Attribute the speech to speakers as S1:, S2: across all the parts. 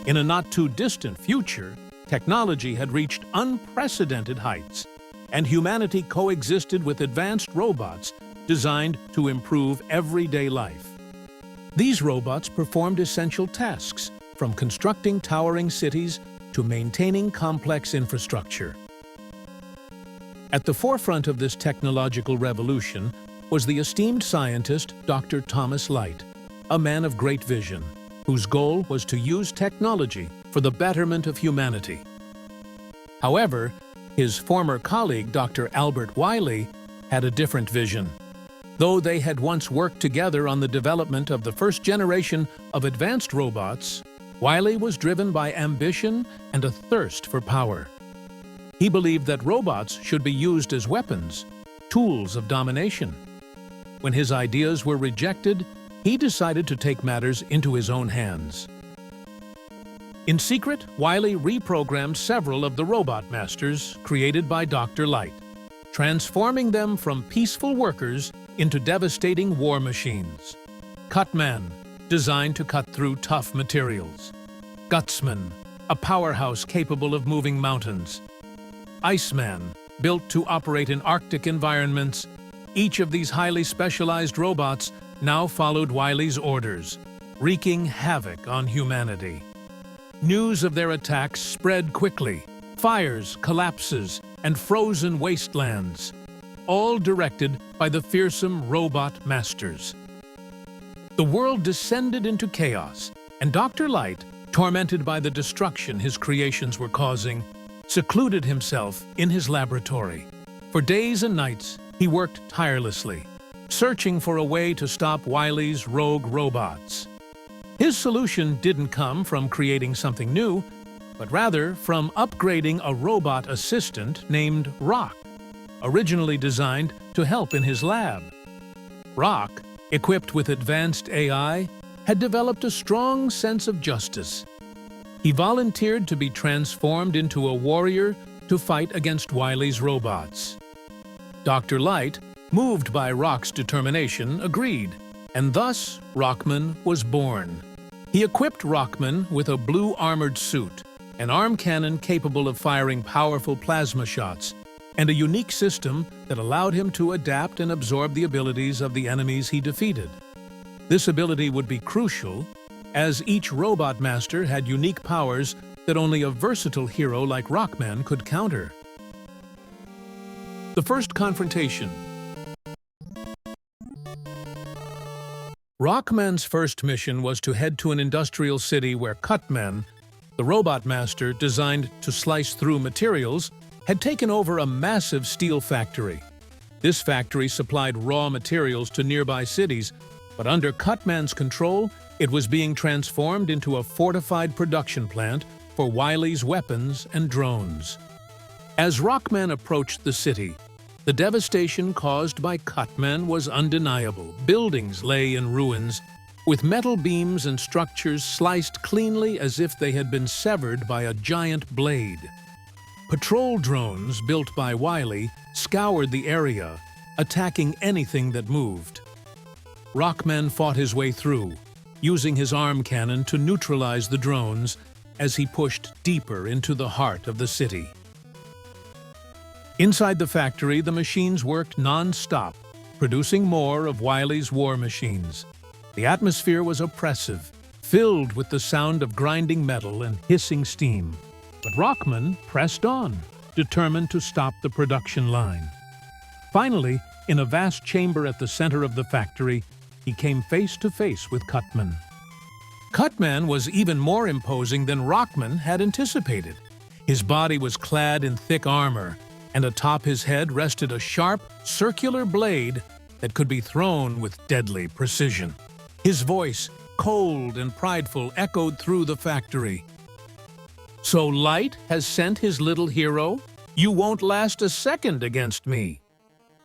S1: In a not-too-distant future, technology had reached unprecedented heights, and humanity coexisted with advanced robots designed to improve everyday life. These robots performed essential tasks, from constructing towering cities to maintaining complex infrastructure. At the forefront of this technological revolution was the esteemed scientist Dr. Thomas Light, a man of great vision, whose goal was to use technology for the betterment of humanity. However, his former colleague, Dr. Albert Wiley, had a different vision. Though they had once worked together on the development of the first generation of advanced robots, Wiley was driven by ambition and a thirst for power. He believed that robots should be used as weapons, tools of domination. When his ideas were rejected, he decided to take matters into his own hands. In secret, Wiley reprogrammed several of the robot masters created by Dr. Light, transforming them from peaceful workers into devastating war machines. Cutman, designed to cut through tough materials. Gutsman, a powerhouse capable of moving mountains. Iceman, built to operate in Arctic environments. Each of these highly specialized robots now followed Wiley's orders, wreaking havoc on humanity. News of their attacks spread quickly. Fires, collapses, and frozen wastelands, all directed by the fearsome robot masters. The world descended into chaos, and Dr. Light, tormented by the destruction his creations were causing, secluded himself in his laboratory. For days and nights, he worked tirelessly, searching for a way to stop Wiley's rogue robots. His solution didn't come from creating something new, but rather from upgrading a robot assistant named Rock, originally designed to help in his lab. Rock, equipped with advanced AI, had developed a strong sense of justice. He volunteered to be transformed into a warrior to fight against Wiley's robots. Dr. Light, moved by Rock's determination, agreed, and thus Rockman was born. He equipped Rockman with a blue armored suit, an arm cannon capable of firing powerful plasma shots, and a unique system that allowed him to adapt and absorb the abilities of the enemies he defeated. This ability would be crucial, as each robot master had unique powers that only a versatile hero like Rockman could counter. The first confrontation. Rockman's first mission was to head to an industrial city where Cutman, the robot master designed to slice through materials, had taken over a massive steel factory. This factory supplied raw materials to nearby cities, but under Cutman's control, it was being transformed into a fortified production plant for Wiley's weapons and drones. As Rockman approached the city, the devastation caused by Cutman was undeniable. Buildings lay in ruins, with metal beams and structures sliced cleanly as if they had been severed by a giant blade. Patrol drones built by Wiley scoured the area, attacking anything that moved. Rockman fought his way through, using his arm cannon to neutralize the drones as he pushed deeper into the heart of the city. Inside the factory, the machines worked non-stop, producing more of Wiley's war machines. The atmosphere was oppressive, filled with the sound of grinding metal and hissing steam. But Rockman pressed on, determined to stop the production line. Finally, in a vast chamber at the center of the factory, he came face to face with Cutman. Cutman was even more imposing than Rockman had anticipated. His body was clad in thick armor, and atop his head rested a sharp, circular blade that could be thrown with deadly precision. His voice, cold and prideful, echoed through the factory. "So Light has sent his little hero? You won't last a second against me."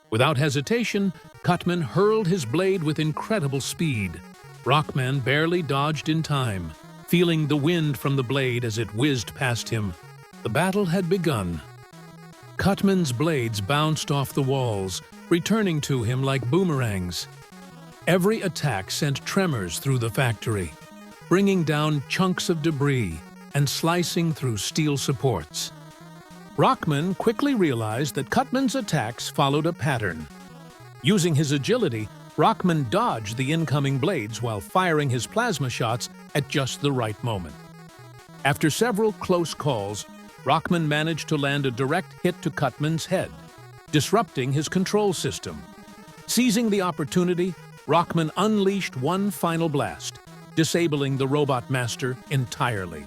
S1: Without hesitation, Cutman hurled his blade with incredible speed. Rockman barely dodged in time, feeling the wind from the blade as it whizzed past him. The battle had begun. Cutman's blades bounced off the walls, returning to him like boomerangs. Every attack sent tremors through the factory, bringing down chunks of debris and slicing through steel supports. Rockman quickly realized that Cutman's attacks followed a pattern. Using his agility, Rockman dodged the incoming blades while firing his plasma shots at just the right moment. After several close calls, Rockman managed to land a direct hit to Cutman's head, disrupting his control system. Seizing the opportunity, Rockman unleashed one final blast, disabling the Robot Master entirely.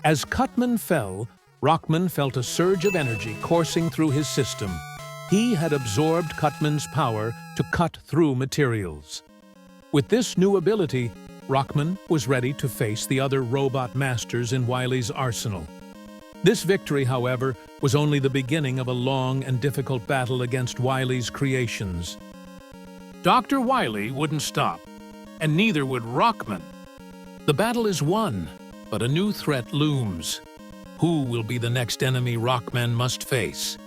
S1: As Cutman fell, Rockman felt a surge of energy coursing through his system. He had absorbed Cutman's power to cut through materials. With this new ability, Rockman was ready to face the other Robot Masters in Wily's arsenal. This victory, however, was only the beginning of a long and difficult battle against Wily's creations. Dr. Wily wouldn't stop, and neither would Rockman. The battle is won, but a new threat looms. Who will be the next enemy Rockman must face?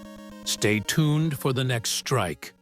S1: Stay tuned for the next strike.